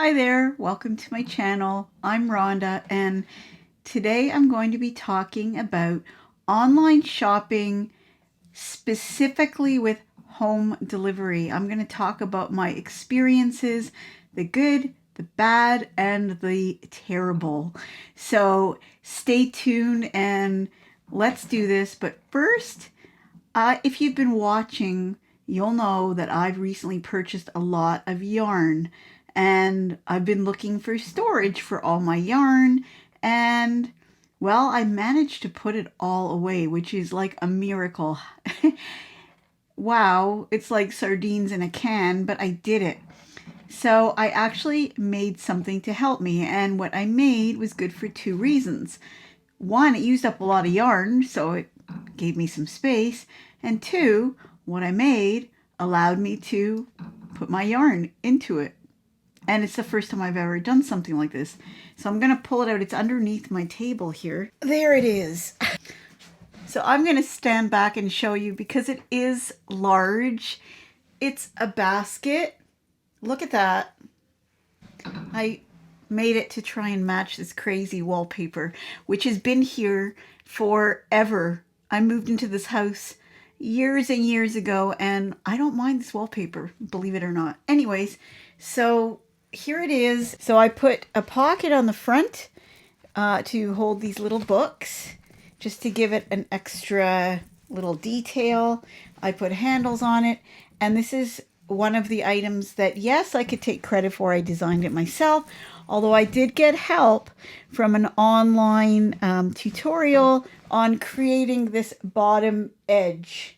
Hi there, welcome to my channel. I'm Rhonda and today I'm going to be talking about online shopping, specifically with home delivery. I'm going to talk about my experiences, the good, the bad, and the terrible. So stay tuned and let's do this. But first, if you've been watching, you'll know that I've recently purchased a lot of yarn and I've been looking for storage for all my yarn, and well, I managed to put it all away, which is like a miracle. Wow, it's like sardines in a can, but I did it. So I actually made something to help me, and what I made was good for two reasons. One, it used up a lot of yarn, so it gave me some space, and two, what I made allowed me to put my yarn into it. And it's the first time I've ever done something like this. So I'm going to pull it out. It's underneath my table here. There it is. So I'm going to stand back and show you because it is large. It's a basket. Look at that. I made it to try and match this crazy wallpaper, which has been here forever. I moved into this house years and years ago, and I don't mind this wallpaper, believe it or not. Anyways, so here it is. So I put a pocket on the front to hold these little books, just to give it an extra little detail. I put handles on it, and this is one of the items that, yes, I could take credit for. I designed it myself, although I did get help from an online tutorial on creating this bottom edge.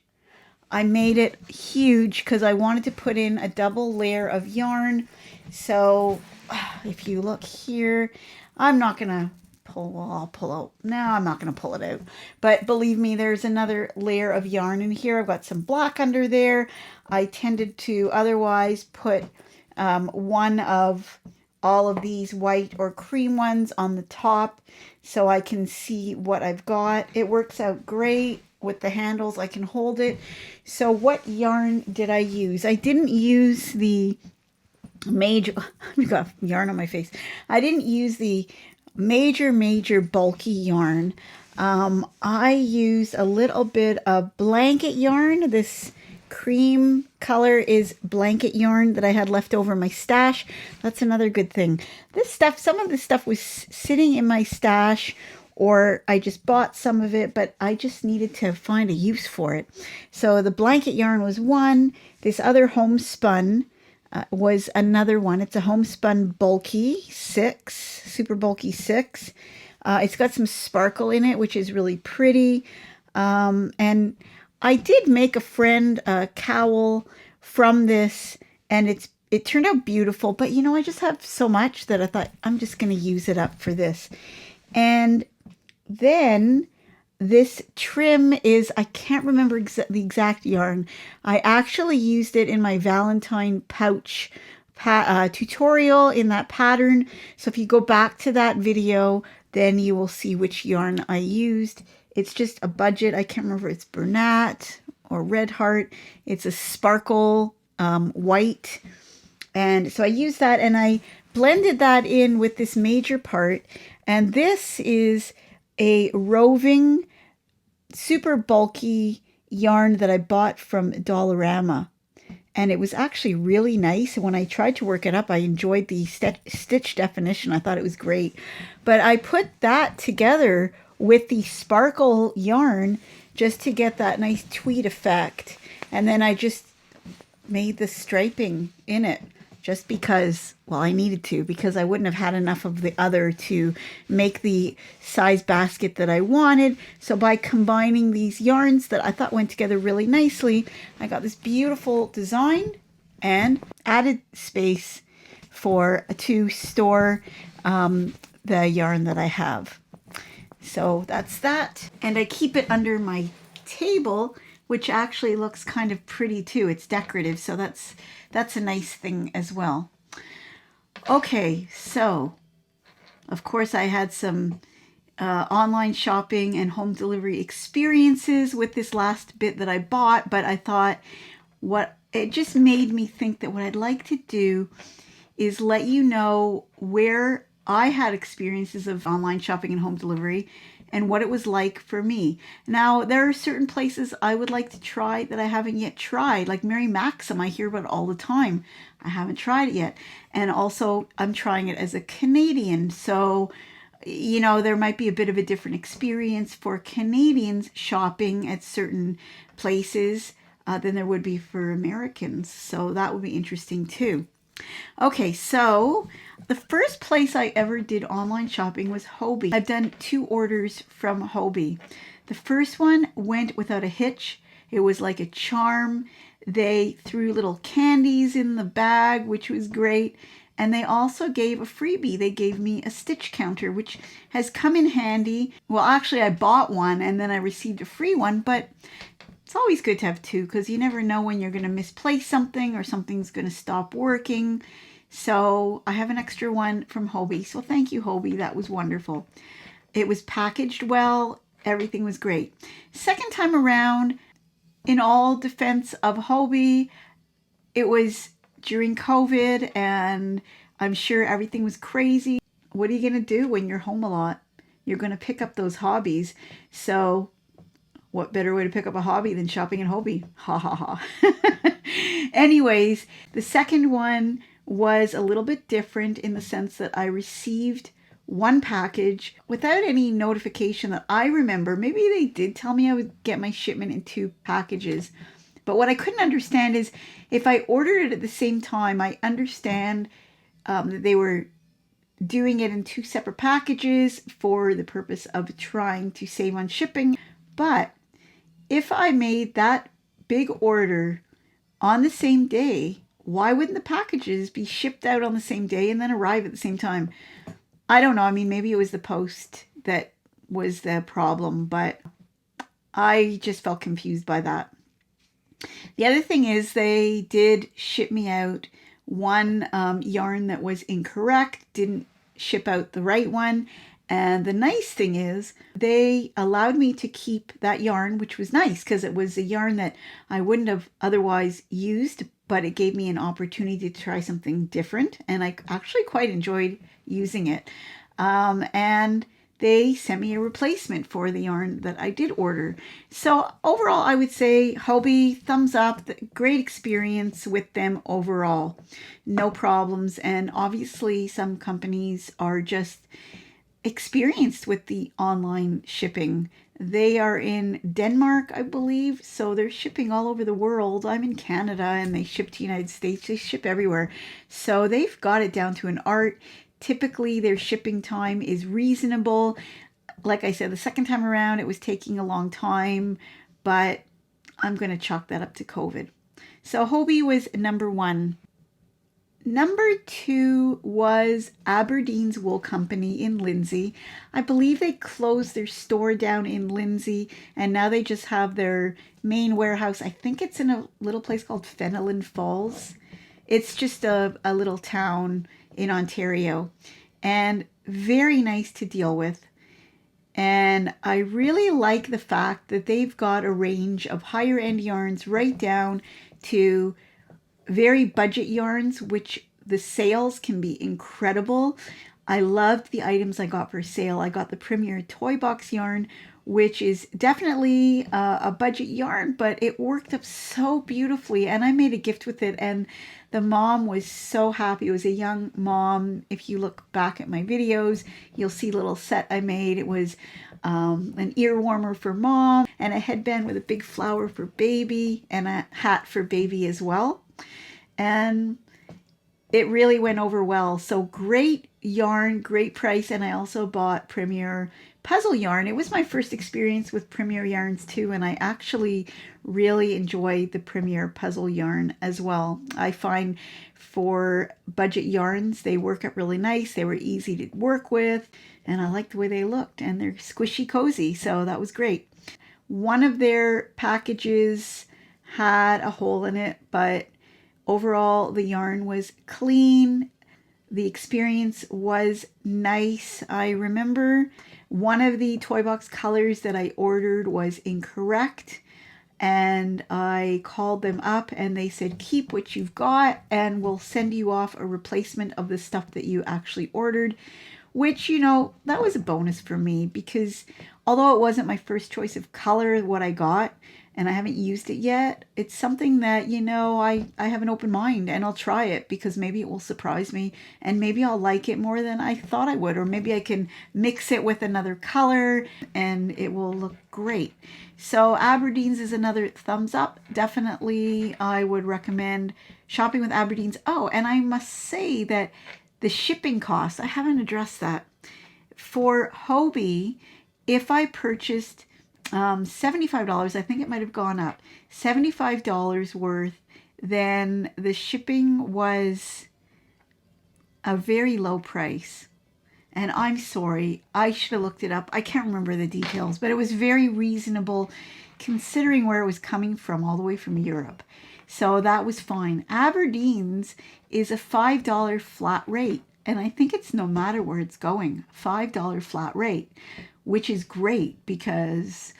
I made it huge because I wanted to put in a double layer of yarn. So if you look here, I'm not going to pull, well, I'll pull out. No, I'm not going to pull it out. But believe me, there's another layer of yarn in here. I've got some black under there. I tended to otherwise put one of all of these white or cream ones on the top so I can see what I've got. It works out great with the handles. I can hold it. So what yarn did I use? I didn't use the major, I've got yarn on my face. I didn't use the major bulky yarn. I used a little bit of blanket yarn. This cream color is blanket yarn that I had left over my stash. That's another good thing. This stuff, some of this stuff was sitting in my stash, or I just bought some of it, but I just needed to find a use for it. So the blanket yarn was one. This other homespun was another one. It's a homespun bulky 6, super bulky 6. It's got some sparkle in it, which is really pretty. And I did make a friend a cowl from this, and it turned out beautiful. But you know, I just have so much that I thought I'm just going to use it up for this. And then this trim is, I can't remember the exact yarn. I actually used it in my Valentine pouch tutorial in that pattern. So if you go back to that video, then you will see which yarn I used. It's just a budget. I can't remember if it's Bernat or Red Heart. It's a sparkle white. And so I used that and I blended that in with this major part. And this is a roving super bulky yarn that I bought from Dollarama. And it was actually really nice. And when I tried to work it up, I enjoyed the stitch definition. I thought it was great. But I put that together with the sparkle yarn just to get that nice tweed effect. And then I just made the striping in it just because, well, I needed to, because I wouldn't have had enough of the other to make the size basket that I wanted. So by combining these yarns that I thought went together really nicely, I got this beautiful design and added space to store the yarn that I have. So that's that. And I keep it under my table, which actually looks kind of pretty too. It's decorative, so that's a nice thing as well. Okay, so of course I had some online shopping and home delivery experiences with this last bit that I bought, but I thought it just made me think that what I'd like to do is let you know where I had experiences of online shopping and home delivery and what it was like for me. Now, there are certain places I would like to try that I haven't yet tried, like Mary Maxim, I hear about all the time. I haven't tried it yet. And also, I'm trying it as a Canadian. So, you know, there might be a bit of a different experience for Canadians shopping at certain places than there would be for Americans. So that would be interesting too. Okay, so the first place I ever did online shopping was Hobbii. I've done 2 orders from Hobbii. The first one went without a hitch. It was like a charm. They threw little candies in the bag, which was great. And they also gave a freebie. They gave me a stitch counter, which has come in handy. Well, actually, I bought one and then I received a free one, but it's always good to have 2 because you never know when you're going to misplace something or something's going to stop working. So I have an extra one from Hobbii. So thank you, Hobbii. That was wonderful. It was packaged well. Everything was great. Second time around, in all defense of Hobbii, it was during COVID and I'm sure everything was crazy. What are you going to do when you're home a lot? You're going to pick up those hobbies. So what better way to pick up a hobby than shopping at Hobbii? Ha ha ha. Anyways, the second one was a little bit different in the sense that I received one package without any notification that I remember. Maybe they did tell me I would get my shipment in 2 packages. But what I couldn't understand is if I ordered it at the same time, I understand that they were doing it in 2 separate packages for the purpose of trying to save on shipping. But if I made that big order on the same day, why wouldn't the packages be shipped out on the same day and then arrive at the same time? I don't know. I mean, maybe it was the post that was the problem, but I just felt confused by that. The other thing is they did ship me out one yarn that was incorrect, didn't ship out the right one. And the nice thing is they allowed me to keep that yarn, which was nice because it was a yarn that I wouldn't have otherwise used, but it gave me an opportunity to try something different. And I actually quite enjoyed using it. And they sent me a replacement for the yarn that I did order. So overall, I would say Hobbii, thumbs up, great experience with them overall. No problems. And obviously some companies are just experienced with the online shipping. They are in Denmark, I believe, so they're shipping all over the world. I'm in Canada and they ship to the United States. They ship everywhere. So they've got it down to an art. Typically their shipping time is reasonable. Like I said, the second time around it was taking a long time, but I'm going to chalk that up to COVID. So Hobbii was number 1. Number 2 was Aberdeen's Wool Company in Lindsay. I believe they closed their store down in Lindsay and now they just have their main warehouse. I think it's in a little place called Fenelon Falls. It's just a little town in Ontario and very nice to deal with. And I really like the fact that they've got a range of higher end yarns right down to very budget yarns, which the sales can be incredible. I loved the items I got for sale. I got the Premier Toy Box yarn, which is definitely a budget yarn, but it worked up so beautifully and I made a gift with it and the mom was so happy. It was a young mom. If you look back at my videos, you'll see a little set I made. It was an ear warmer for mom and a headband with a big flower for baby and a hat for baby as well. And it really went over well. So great yarn, great price. And I also bought Premier puzzle yarn. It was my first experience with Premier yarns too. And I actually really enjoyed the Premier puzzle yarn as well. I find for budget yarns, they work out really nice. They were easy to work with and I liked the way they looked and they're squishy cozy. So that was great. One of their packages had a hole in it, but overall, the yarn was clean. The experience was nice. I remember one of the toy box colors that I ordered was incorrect. and I called them up and they said, keep what you've got and we'll send you off a replacement of the stuff that you actually ordered, which, you know, that was a bonus for me because although it wasn't my first choice of color, what I got, and I haven't used it yet, it's something that, you know, I have an open mind and I'll try it because maybe it will surprise me and maybe I'll like it more than I thought I would, or maybe I can mix it with another color and it will look great. So Aberdeen's is another thumbs up. Definitely I would recommend shopping with Aberdeen's. Oh, and I must say that the shipping costs, I haven't addressed that. For Hobbii, if I purchased $75, I think it might have gone up, $75 worth, then the shipping was a very low price. And I'm sorry, I should have looked it up. I can't remember the details, but it was very reasonable considering where it was coming from, all the way from Europe. So that was fine. Aberdeen's is a $5 flat rate. And I think it's no matter where it's going, $5 flat rate, which is great because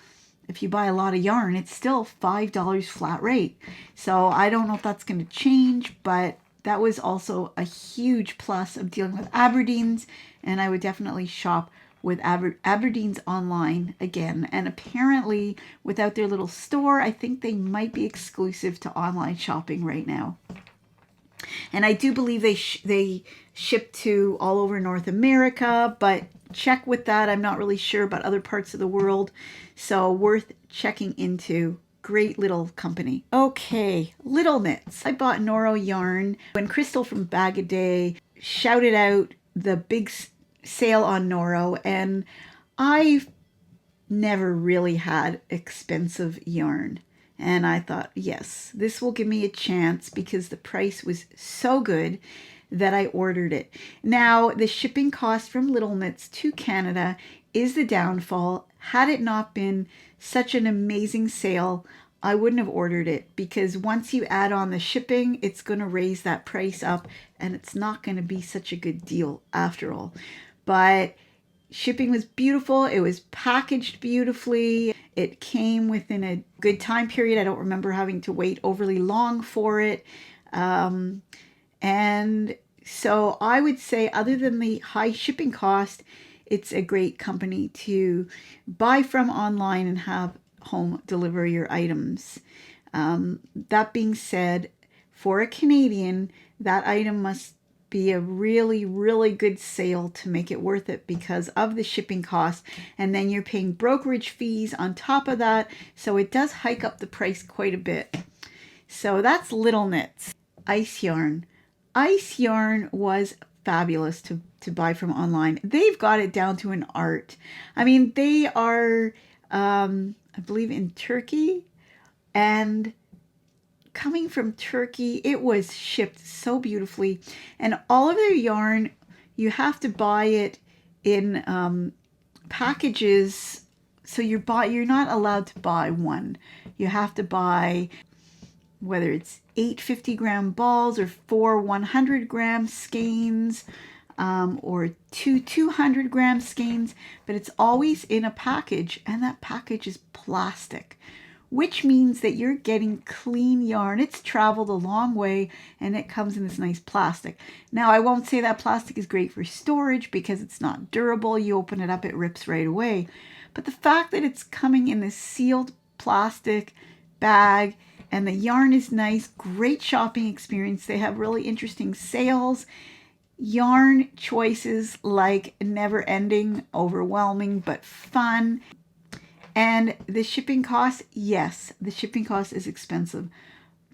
if you buy a lot of yarn, it's still $5 flat rate. So I don't know if that's going to change, but that was also a huge plus of dealing with Aberdeen's, and I would definitely shop with Aberdeen's online again. And apparently, without their little store, I think they might be exclusive to online shopping right now. And I do believe they ship to all over North America, but check with that. I'm not really sure about other parts of the world, so worth checking into. Great little company. Okay, Little Knits. I bought Noro yarn when Crystal from Bag a Day shouted out the big sale on Noro, and I've never really had expensive yarn. And I thought, yes, this will give me a chance because the price was so good that I ordered it. Now, the shipping cost from Little Knits to Canada is the downfall. Had it not been such an amazing sale, I wouldn't have ordered it because once you add on the shipping, it's going to raise that price up and it's not going to be such a good deal after all. But shipping was beautiful. It was packaged beautifully. It came within a good time period. I don't remember having to wait overly long for it. And so I would say, other than the high shipping cost, it's a great company to buy from online and have home deliver your items. That being said, for a Canadian, that item must be a really, really good sale to make it worth it because of the shipping costs. And then you're paying brokerage fees on top of that. So it does hike up the price quite a bit. So that's Little Knits. Ice yarn. Ice yarn was fabulous to buy from online. They've got it down to an art. I mean, they are, I believe, in Turkey, and coming from Turkey, it was shipped so beautifully. And all of their yarn, you have to buy it in packages. So you're not allowed to buy one. You have to buy, whether it's 8 50-gram balls or 4 100-gram skeins, or 2 200-gram skeins, but it's always in a package, and that package is plastic, which means that you're getting clean yarn. It's traveled a long way and it comes in this nice plastic. Now, I won't say that plastic is great for storage because it's not durable. You open it up, it rips right away. But the fact that it's coming in this sealed plastic bag and the yarn is nice, great shopping experience. They have really interesting sales. Yarn choices like never ending, overwhelming, but fun. And the shipping cost, yes, the shipping cost is expensive.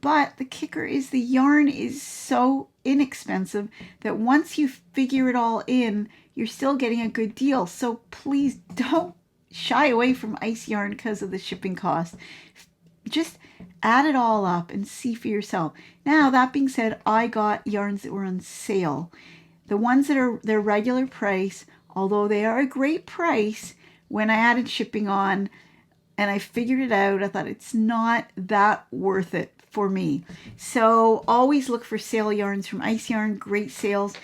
But the kicker is the yarn is so inexpensive that once you figure it all in, you're still getting a good deal. So please don't shy away from ice yarn because of the shipping cost. Just add it all up and see for yourself. Now, that being said, I got yarns that were on sale. The ones that are their regular price, although they are a great price, when I added shipping on and I figured it out, I thought it's not that worth it for me. So always look for sale yarns from Ice Yarn, great sales.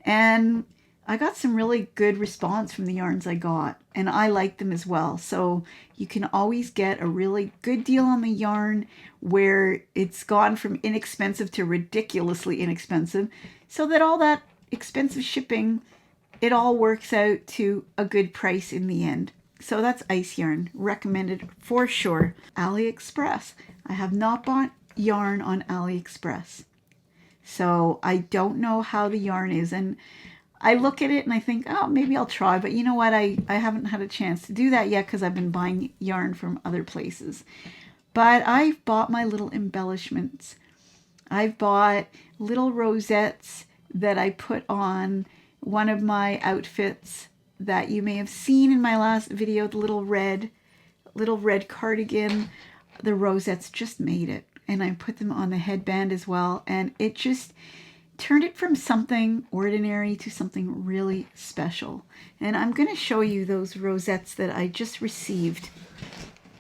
And I got some really good response from the yarns I got, and I like them as well. So you can always get a really good deal on the yarn where it's gone from inexpensive to ridiculously inexpensive, so that all that expensive shipping, it all works out to a good price in the end. So that's ice yarn, recommended for sure. AliExpress. I have not bought yarn on AliExpress, so I don't know how the yarn is, and I look at it and I think, oh, maybe I'll try. But you know what? I haven't had a chance to do that yet because I've been buying yarn from other places. But I've bought my little embellishments. I've bought little rosettes that I put on one of my outfits that you may have seen in my last video, the little red cardigan. The rosettes just made it. And I put them on the headband as well. And it just turned it from something ordinary to something really special. And I'm going to show you those rosettes that I just received.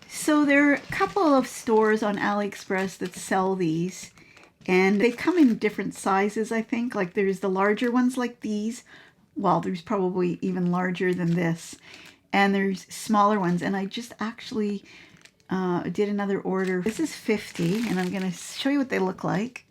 So there are a couple of stores on AliExpress that sell these, and they come in different sizes, I think. Like there's the larger ones like these. Well, there's probably even larger than this. And there's smaller ones. And I just actually did another order. This is 50, and I'm going to show you what they look like.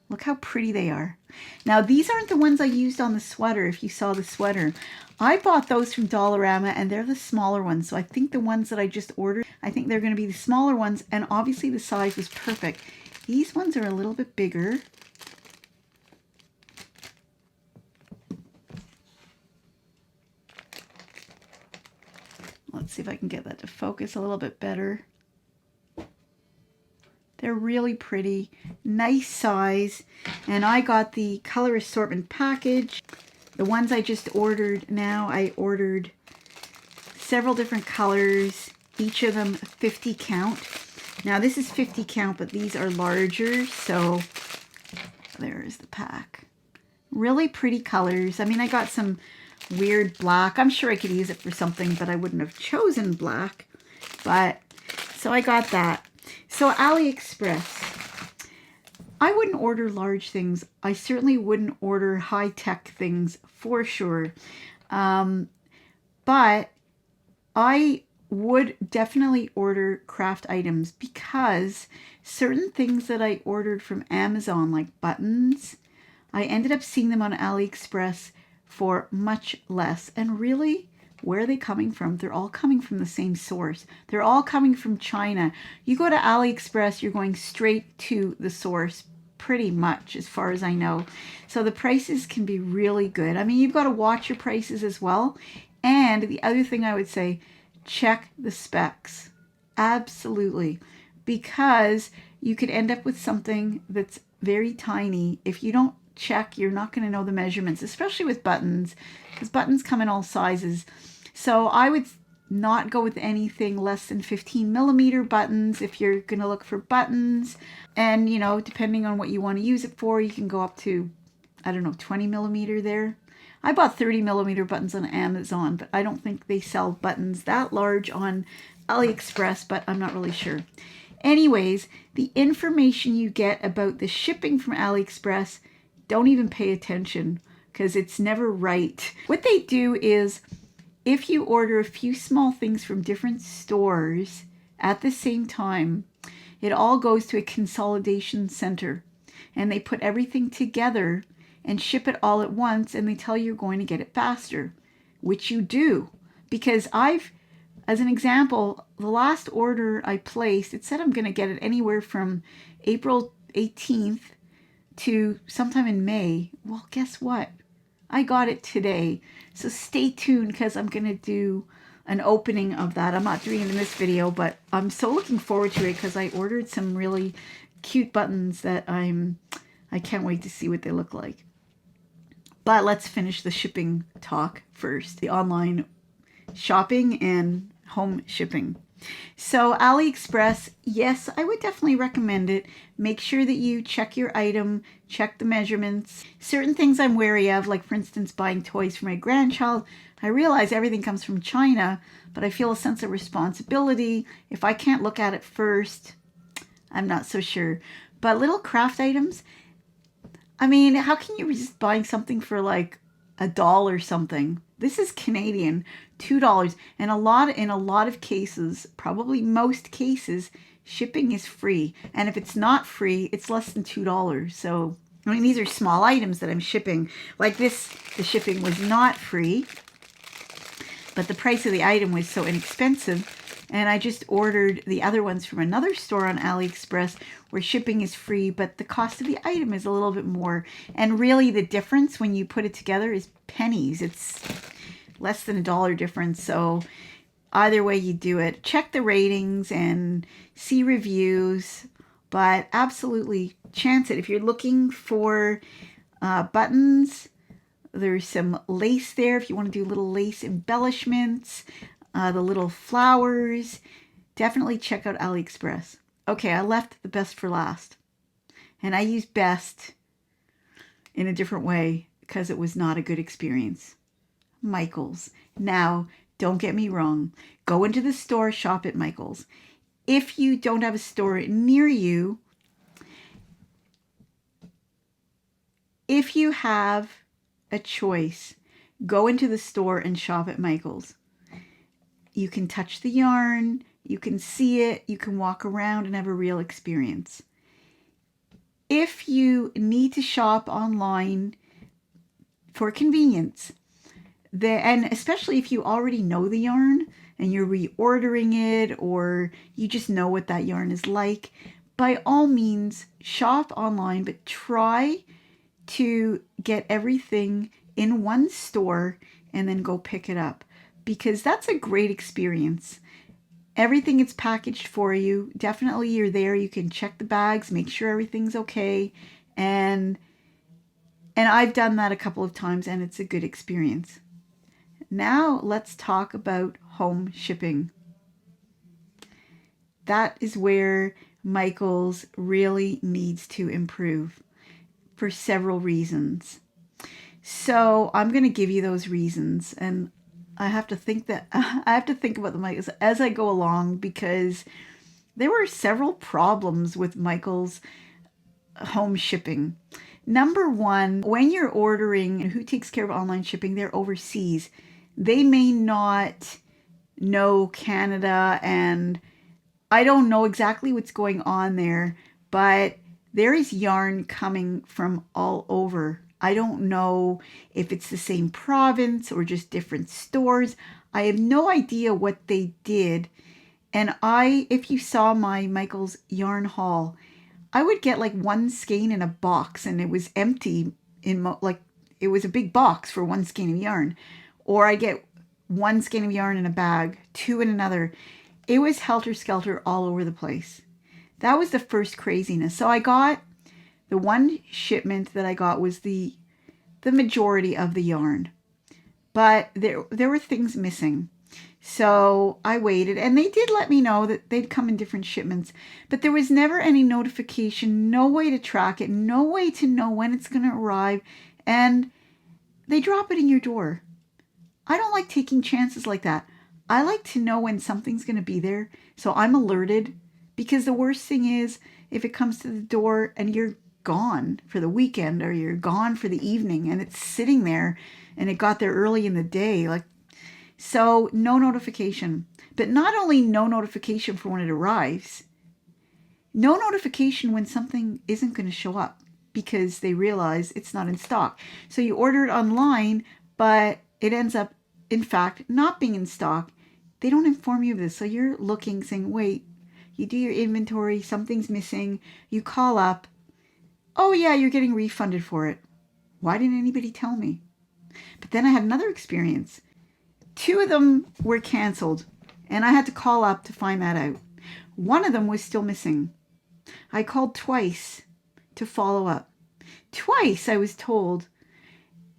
Look how pretty they are. Now, these aren't the ones I used on the sweater, if you saw the sweater. I bought those from Dollarama, and they're the smaller ones. So I think the ones that I just ordered, I think they're going to be the smaller ones, and obviously the size was perfect. These ones are a little bit bigger. Let's see if I can get that to focus a little bit better. They're really pretty, nice size, and I got the color assortment package. The ones I just ordered now, I ordered several different colors, each of them 50 count. Now this is 50 count, but these are larger, so there's the pack. Really pretty colors. I mean, I got some weird black. I'm sure I could use it for something, but I wouldn't have chosen black. But so I got that. So AliExpress, I wouldn't order large things. I certainly wouldn't order high-tech things for sure. But I would definitely order craft items, because certain things that I ordered from Amazon, like buttons, I ended up seeing them on AliExpress for much less. And really, where are they coming from? They're all coming from the same source. They're all coming from China. You go to AliExpress, you're going straight to the source, pretty much, as far as I know. So the prices can be really good. I mean, you've got to watch your prices as well. And the other thing I would say, check the specs. Absolutely. Because you could end up with something that's very tiny. If you don't check, you're not going to know the measurements, especially with buttons, because buttons come in all sizes. So I would not go with anything less than 15 millimeter buttons if you're going to look for buttons. And, you know, depending on what you want to use it for, you can go up to, I don't know, 20 millimeter there. I bought 30 millimeter buttons on Amazon, but I don't think they sell buttons that large on AliExpress, but I'm not really sure. Anyways, the information you get about the shipping from AliExpress, don't even pay attention, because it's never right. What they do is, if you order a few small things from different stores at the same time, it all goes to a consolidation center, and they put everything together and ship it all at once, and they tell you you're going to get it faster, which you do. Because as an example, the last order I placed, it said I'm going to get it anywhere from April 18th to sometime in May. Well, guess what? I got it today. So stay tuned, because I'm going to do an opening of that. I'm not doing it in this video, but I'm so looking forward to it, because I ordered some really cute buttons that I can't wait to see what they look like. But let's finish the shipping talk first. The online shopping and home shipping. So AliExpress, yes, I would definitely recommend it. Make sure that you check your item, check the measurements. Certain things I'm wary of, like for instance, buying toys for my grandchild. I realize everything comes from China, but I feel a sense of responsibility. If I can't look at it first, I'm not so sure. But little craft items, I mean, how can you resist buying something for like $1 something. This is Canadian, $2. And in a lot of cases, probably most cases, shipping is free. And if it's not free, it's less than $2. So, I mean, these are small items that I'm shipping. Like this, the shipping was not free, but the price of the item was so inexpensive. And I just ordered the other ones from another store on AliExpress where shipping is free, but the cost of the item is a little bit more. And really the difference when you put it together is pennies. It's less than $1 difference. So either way you do it, check the ratings and see reviews, but absolutely chance it. If you're looking for buttons, there's some lace there if you want to do little lace embellishments. The little flowers, definitely check out AliExpress. Okay, I left the best for last. And I used best in a different way because it was not a good experience. Michaels. Now, don't get me wrong. Go into the store, shop at Michaels. If you don't have a store near you, if you have a choice, go into the store and shop at Michaels. You can touch the yarn, you can see it, you can walk around and have a real experience. If you need to shop online for convenience, and especially if you already know the yarn and you're reordering it or you just know what that yarn is like, by all means shop online, but try to get everything in one store and then go pick it up, because that's a great experience. Everything is packaged for you. Definitely you're there. You can check the bags, make sure everything's okay. And I've done that a couple of times and it's a good experience. Now let's talk about home shipping. That is where Michaels really needs to improve for several reasons. So I'm going to give you those reasons, and I have to think about the Michaels as I go along, because there were several problems with Michaels home shipping. Number one, when you're ordering, who takes care of online shipping? They're overseas. They may not know Canada, and I don't know exactly what's going on there, but there is yarn coming from all over. I don't know if it's the same province or just different stores. I have no idea what they did. And if you saw my Michaels yarn haul, I would get like one skein in a box and it was empty it was a big box for one skein of yarn. Or I get one skein of yarn in a bag, two in another. It was helter-skelter all over the place. That was the first craziness. So I got the one shipment that I got was the majority of the yarn, but there were things missing. So I waited, and they did let me know that they'd come in different shipments, but there was never any notification, no way to track it, no way to know when it's going to arrive, and they drop it in your door. I don't like taking chances like that. I like to know when something's going to be there, so I'm alerted, because the worst thing is if it comes to the door and you're gone for the weekend or you're gone for the evening and it's sitting there and it got there early in the day, so no notification. But not only no notification for when it arrives, no notification when something isn't going to show up because they realize it's not in stock. So you order it online, but it ends up, in fact, not being in stock. They don't inform you of this. So you're looking, saying, wait, you do your inventory, something's missing, you call up, oh yeah, you're getting refunded for it. Why didn't anybody tell me? But then I had another experience. 2 of them were canceled, and I had to call up to find that out. One of them was still missing. I called twice to follow up. Twice I was told,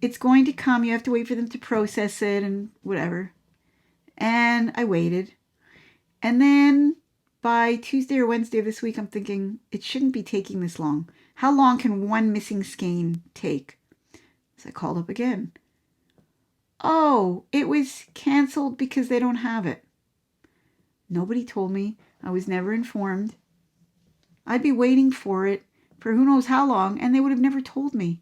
it's going to come, you have to wait for them to process it and whatever. And I waited. And then by Tuesday or Wednesday of this week, I'm thinking, it shouldn't be taking this long. How long can one missing skein take? So I called up again. Oh, it was canceled because they don't have it. Nobody told me. I was never informed. I'd be waiting for it for who knows how long, and they would have never told me.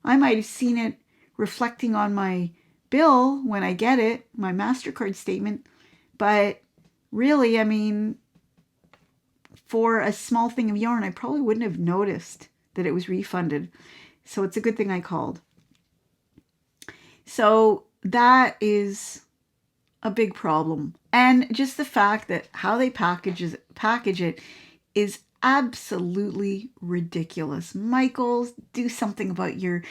I might have seen it reflecting on my bill when I get it, my MasterCard statement. But really, I mean, for a small thing of yarn, I probably wouldn't have noticed that it was refunded. So it's a good thing I called. So that is a big problem. And just the fact that how they package it is absolutely ridiculous. Michaels, do something about your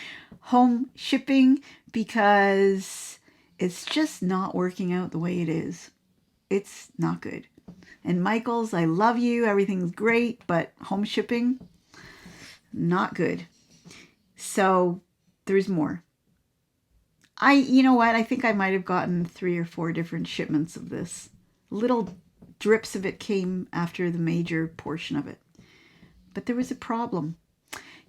home shipping, because it's just not working out the way it is. It's not good. And Michaels, I love you. Everything's great, but home shipping, not good. So there's more. You know what? I think I might have gotten 3 or 4 different shipments of this. Little drips of it came after the major portion of it. But there was a problem.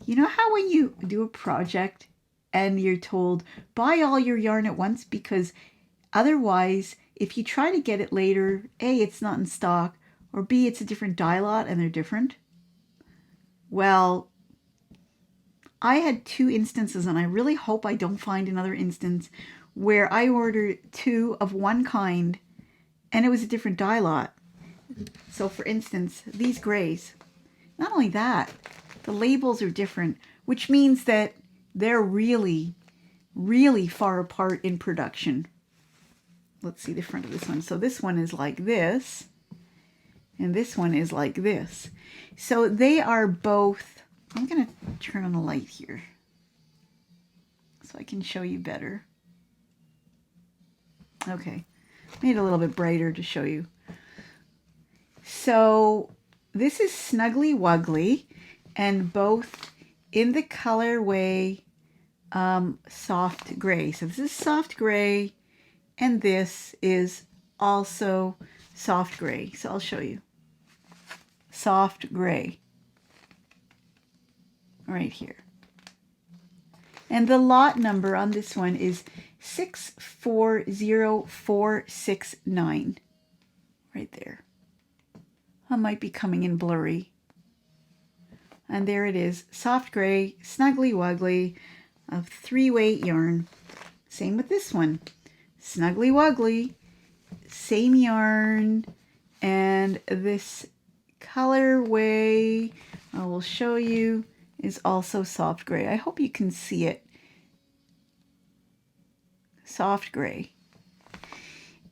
You know how when you do a project and you're told, buy all your yarn at once, because otherwise, if you try to get it later, A, it's not in stock, or B, it's a different dye lot and they're different. Well, I had 2 instances, and I really hope I don't find another instance where I ordered 2 of one kind and it was a different dye lot. So for instance, these grays, not only that, the labels are different, which means that they're really, really far apart in production. Let's see the front of this one. So this one is like this, and this one is like this. So they are both, I'm going to turn on the light here so I can show you better. Okay, made it a little bit brighter to show you. So this is Snuggly Wuggly, and both in the colorway soft gray. So this is soft gray, and this is also soft gray. So I'll show you. Soft gray. Right here. And the lot number on this one is 640469. Right there. I might be coming in blurry. And there it is. Soft gray, Snuggly Wuggly of 3-weight yarn. Same with this one. Snuggly Wuggly, same yarn, and this colorway, I will show you, is also soft gray. I hope you can see it. Soft gray.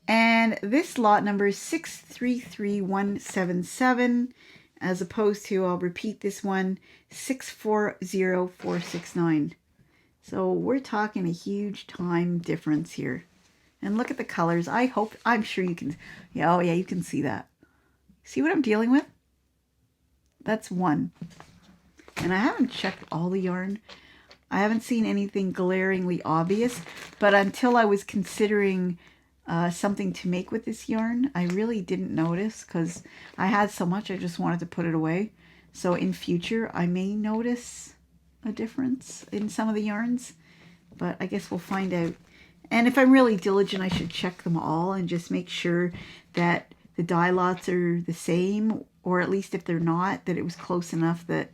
And this lot number is 633177, as opposed to, I'll repeat this one, 640469. So we're talking a huge time difference here. And look at the colors. I'm sure you can, yeah, oh yeah, you can see that. See what I'm dealing with? That's one. And I haven't checked all the yarn. I haven't seen anything glaringly obvious, but until I was considering something to make with this yarn, I really didn't notice, because I had so much I just wanted to put it away. So in future, I may notice a difference in some of the yarns, but I guess we'll find out. And if I'm really diligent, I should check them all and just make sure that the dye lots are the same, or at least if they're not, that it was close enough that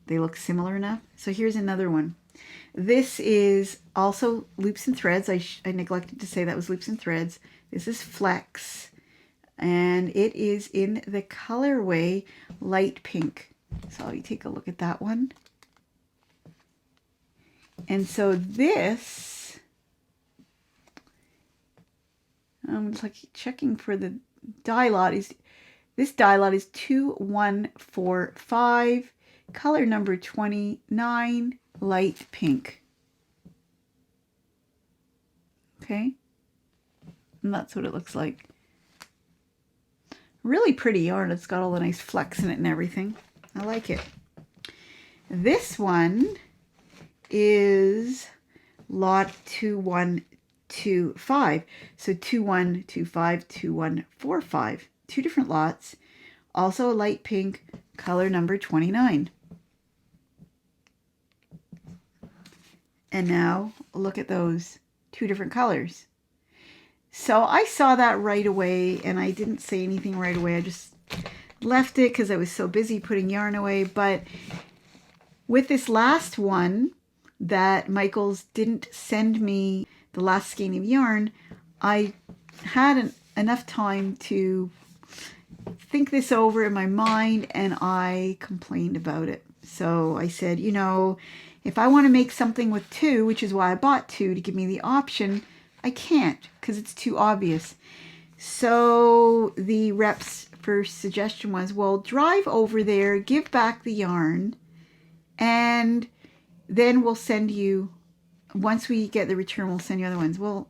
they look similar enough. So here's another one. This is also Loops and Threads. I neglected to say that was Loops and Threads. This is Flex, and it is in the colorway light pink. So you take a look at that one. And so this, I'm just like checking for the dye lot. This dye lot is 2145, color number 29, light pink. Okay, and that's what it looks like. Really pretty yarn. It's got all the nice flecks in it and everything. I like it. This one is lot 2125. So 2125, 2145. 2 different lots. Also a light pink, color number 29. And now look at those 2 different colors. So I saw that right away, and I didn't say anything right away. I just left it because I was so busy putting yarn away. But with this last one, that Michaels didn't send me the last skein of yarn, I had enough time to think this over in my mind, and I complained about it. So I said, you know, if I want to make something with two, which is why I bought two to give me the option, I can't because it's too obvious. So the rep's first suggestion was, well, drive over there, give back the yarn, and then we'll send you, once we get the return, we'll send you other ones. Well,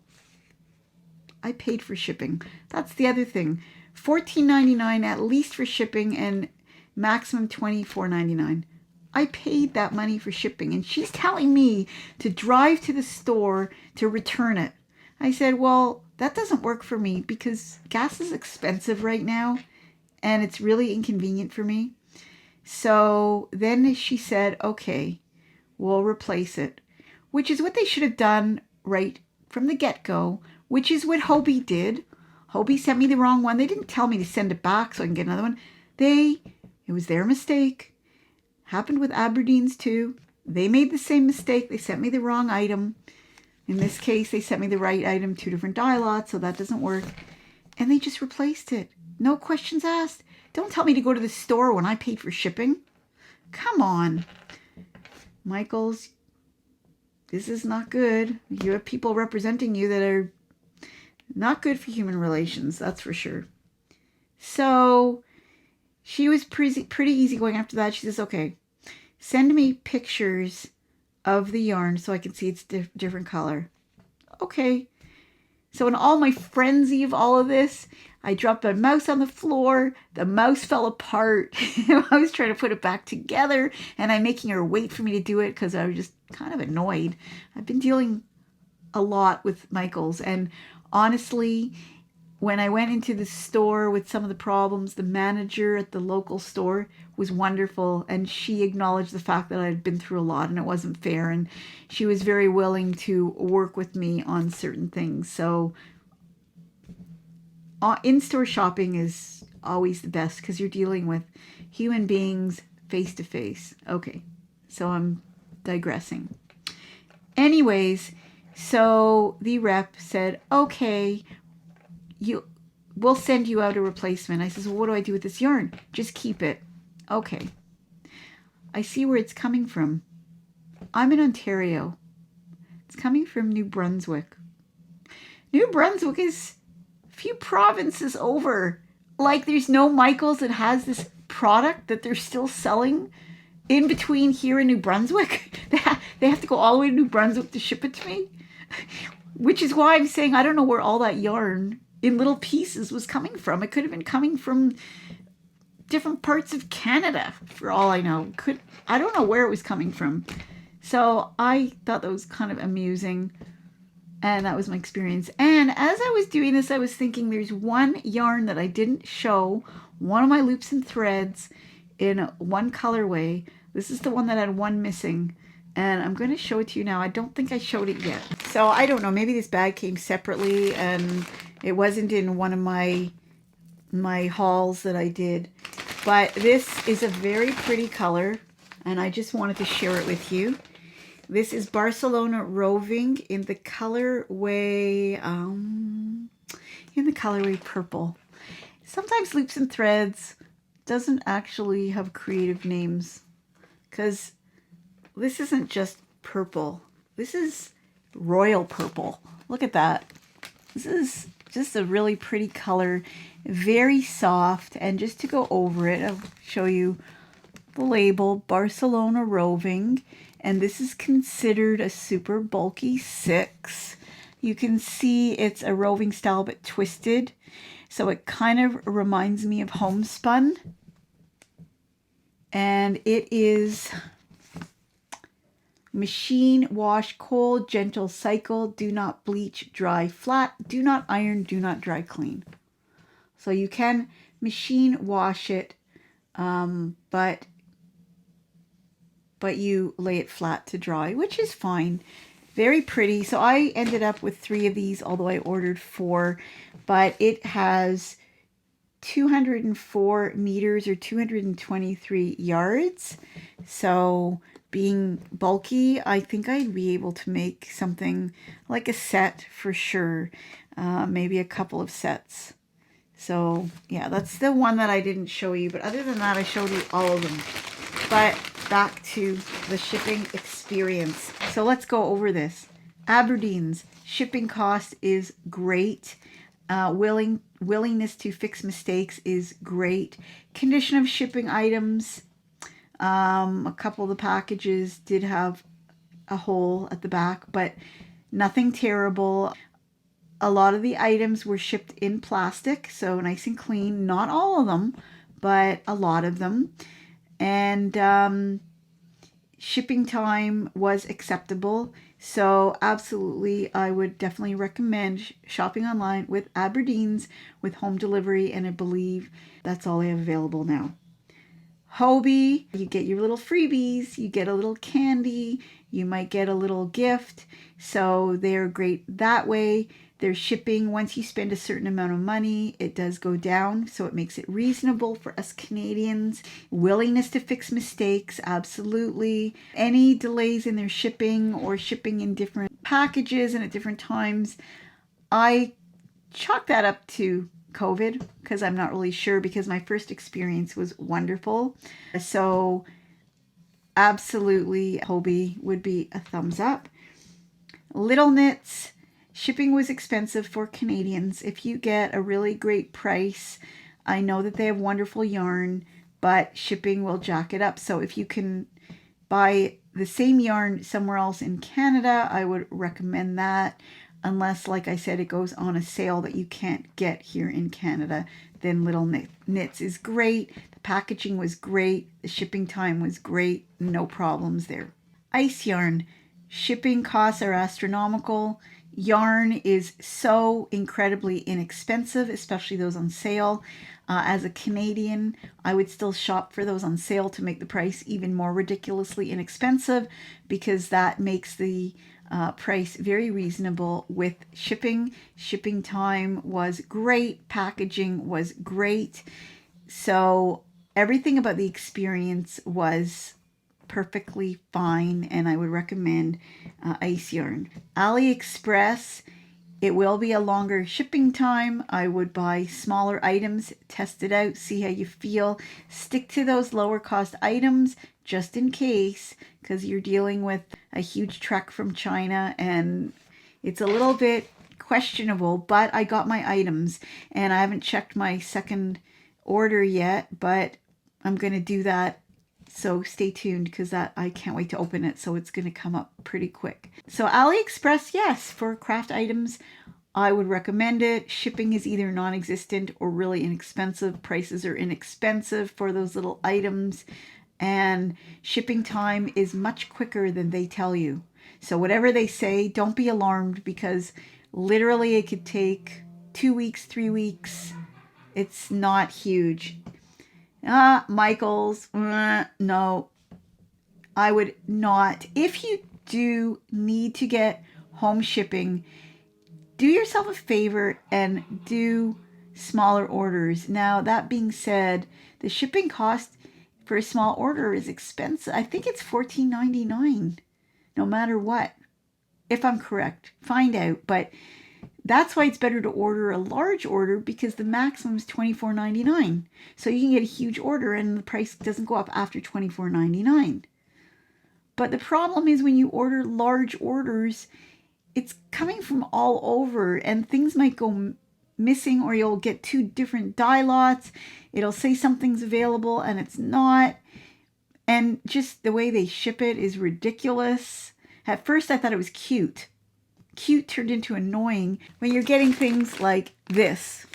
I paid for shipping. That's the other thing. $14.99 at least for shipping, and maximum $24.99. I paid that money for shipping, and she's telling me to drive to the store to return it. I said, well, that doesn't work for me because gas is expensive right now, and it's really inconvenient for me. So then she said, okay, we'll replace it, which is what they should have done right from the get-go, which is what Hobbii did. Hobbii sent me the wrong one. They didn't tell me to send it back so I can get another one. It was their mistake. Happened with Aberdeen's too. They made the same mistake. They sent me the wrong item. In this case, they sent me the right item, 2 different dye lots, so that doesn't work. And they just replaced it. No questions asked. Don't tell me to go to the store when I paid for shipping. Come on. Michaels, this is not good. You have people representing you that are not good for human relations, that's for sure. So she was pretty easygoing after that. She says, okay, send me pictures of the yarn so I can see it's different color. Okay. So in all my frenzy of all of this, I dropped my mouse on the floor. The mouse fell apart. I was trying to put it back together, and I'm making her wait for me to do it because I was just kind of annoyed. I've been dealing a lot with Michaels, and honestly, when I went into the store with some of the problems, the manager at the local store was wonderful, and she acknowledged the fact that I had been through a lot and it wasn't fair, and she was very willing to work with me on certain things. So in-store shopping is always the best because you're dealing with human beings face to face. Okay, so I'm digressing. Anyways, so the rep said, okay, we'll send you out a replacement. I says, well, what do I do with this yarn? Just keep it. Okay. I see where it's coming from. I'm in Ontario. It's coming from New Brunswick. New Brunswick is a few provinces over. Like, there's no Michaels that has this product that they're still selling in between here and New Brunswick. They have to go all the way to New Brunswick to ship it to me. Which is why I'm saying I don't know where all that yarn in little pieces was coming from. It could have been coming from different parts of Canada, for all I know. I don't know where it was coming from. So I thought that was kind of amusing, and that was my experience. And as I was doing this, I was thinking there's one yarn that I didn't show, one of my loops and threads in one colorway. This is the one that had one missing, and I'm going to show it to you now. I don't think I showed it yet. So I don't know, maybe this bag came separately and it wasn't in one of my hauls that I did. But this is a very pretty color, and I just wanted to share it with you. This is Barcelona Roving in the colorway purple. Sometimes Loops and Threads doesn't actually have creative names, because this isn't just purple. This is royal purple. Look at that. This is just a really pretty color, very soft. And just to go over it, I'll show you the label, Barcelona Roving, and this is considered a super bulky 6. You can see it's a roving style but twisted, so it kind of reminds me of homespun. And it is machine wash, cold, gentle cycle, do not bleach, dry flat, do not iron, do not dry clean. So you can machine wash it, but you lay it flat to dry, which is fine. Very pretty. So I ended up with 3 of these, although I ordered 4, but it has 204 meters or 223 yards. So being bulky, I think I'd be able to make something like a set for sure. Maybe a couple of sets. So yeah, that's the one that I didn't show you. But other than that, I showed you all of them. But back to the shipping experience. So let's go over this. Aberdeen's shipping cost is great. Willingness to fix mistakes is great. Condition of shipping items. A couple of the packages did have a hole at the back, but nothing terrible. A lot of the items were shipped in plastic, so nice and clean. Not all of them, but a lot of them. And shipping time was acceptable. So absolutely, I would definitely recommend shopping online with Aberdeen's with home delivery, and I believe that's all they have available now. Hobbii, you get your little freebies, you get a little candy, you might get a little gift. So they're great that way. Their shipping, once you spend a certain amount of money, it does go down. So it makes it reasonable for us Canadians. Willingness to fix mistakes, absolutely. Any delays in their shipping or shipping in different packages and at different times, I chalk that up to COVID, because I'm not really sure, because my first experience was wonderful. So absolutely, Hobbii would be a thumbs up. Little Knits, shipping was expensive for Canadians. If you get a really great price, I know that they have wonderful yarn, but shipping will jack it up. So if you can buy the same yarn somewhere else in Canada, I would recommend that. Unless, like I said, it goes on a sale that you can't get here in Canada, then Little Knits is great. The packaging was great. The shipping time was great. No problems there. Ice yarn. Shipping costs are astronomical. Yarn is so incredibly inexpensive, especially those on sale. As a Canadian, I would still shop for those on sale to make the price even more ridiculously inexpensive, because that makes the price very reasonable with shipping. Shipping time was great. Packaging was great. So everything about the experience was perfectly fine, and I would recommend ice yarn. AliExpress, it will be a longer shipping time. I would buy smaller items, test it out, see how you feel. Stick to those lower cost items just in case, because you're dealing with a huge truck from China and it's a little bit questionable, but I got my items and I haven't checked my second order yet, but I'm going to do that. So stay tuned, because that I can't wait to open it. So it's going to come up pretty quick. So AliExpress, yes, for craft items, I would recommend it. Shipping is either non-existent or really inexpensive. Prices are inexpensive for those little items. And shipping time is much quicker than they tell you. So whatever they say, don't be alarmed, because literally it could take 2 weeks, 3 weeks. It's not huge. Michael's, no, I would not. If you do need to get home shipping, do yourself a favor and do smaller orders. Now, that being said, the shipping cost for a small order is expensive. I think it's $14.99, no matter what, if I'm correct. Find out, but that's why it's better to order a large order, because the maximum is $24.99. So you can get a huge order and the price doesn't go up after $24.99. But the problem is when you order large orders, it's coming from all over and things might go missing, or you'll get 2 different dye lots. It'll say something's available and it's not. And just the way they ship it is ridiculous. At first I thought it was cute. Cute turned into annoying when you're getting things like this.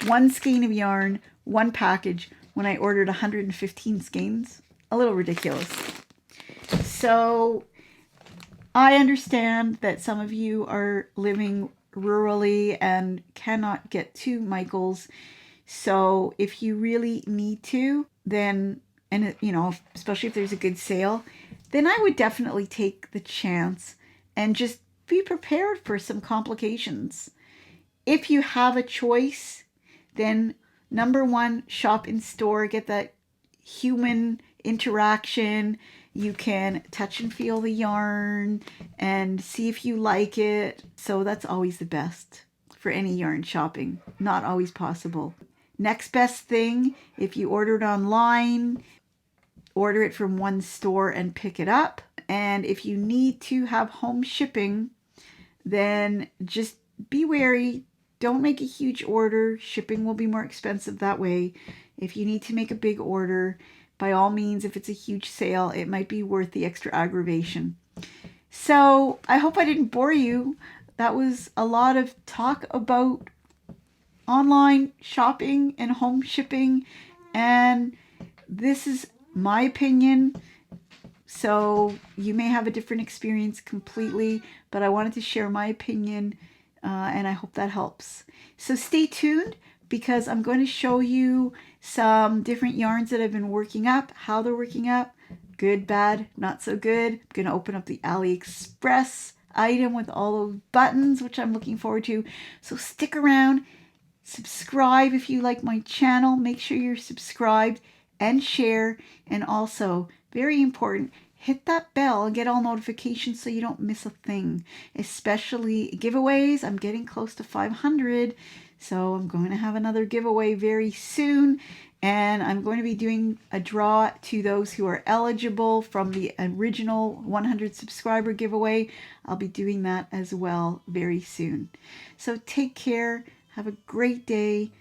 1 skein of yarn, 1 package, when I ordered 115 skeins. A little ridiculous. So I understand that some of you are living rurally and cannot get to Michael's. So if you really need to, then, and you know, especially if there's a good sale, then I would definitely take the chance and just be prepared for some complications. If you have a choice, then number 1, shop in store, get that human interaction, You can touch and feel the yarn and see if you like it. So that's always the best for any yarn shopping. Not always possible. Next best thing, if you order it online, order it from one store and pick it up. And if you need to have home shipping, then just be wary. Don't make a huge order. Shipping will be more expensive that way. If you need to make a big order, by all means, if it's a huge sale, it might be worth the extra aggravation. So I hope I didn't bore you. That was a lot of talk about online shopping and home shipping, and this is my opinion. So you may have a different experience completely, but I wanted to share my opinion, and I hope that helps. So stay tuned, because I'm going to show you some different yarns that I've been working up, how they're working up, good, bad, not so good. I'm going to open up the AliExpress item with all those buttons, which I'm looking forward to. So stick around, subscribe if you like my channel. Make sure you're subscribed and share, and also, very important, hit that bell and get all notifications so you don't miss a thing, especially giveaways. I'm getting close to 500, so I'm going to have another giveaway very soon, and I'm going to be doing a draw to those who are eligible from the original 100 subscriber giveaway. I'll be doing that as well very soon. So take care, have a great day,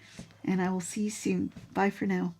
and I will see you soon. Bye for now.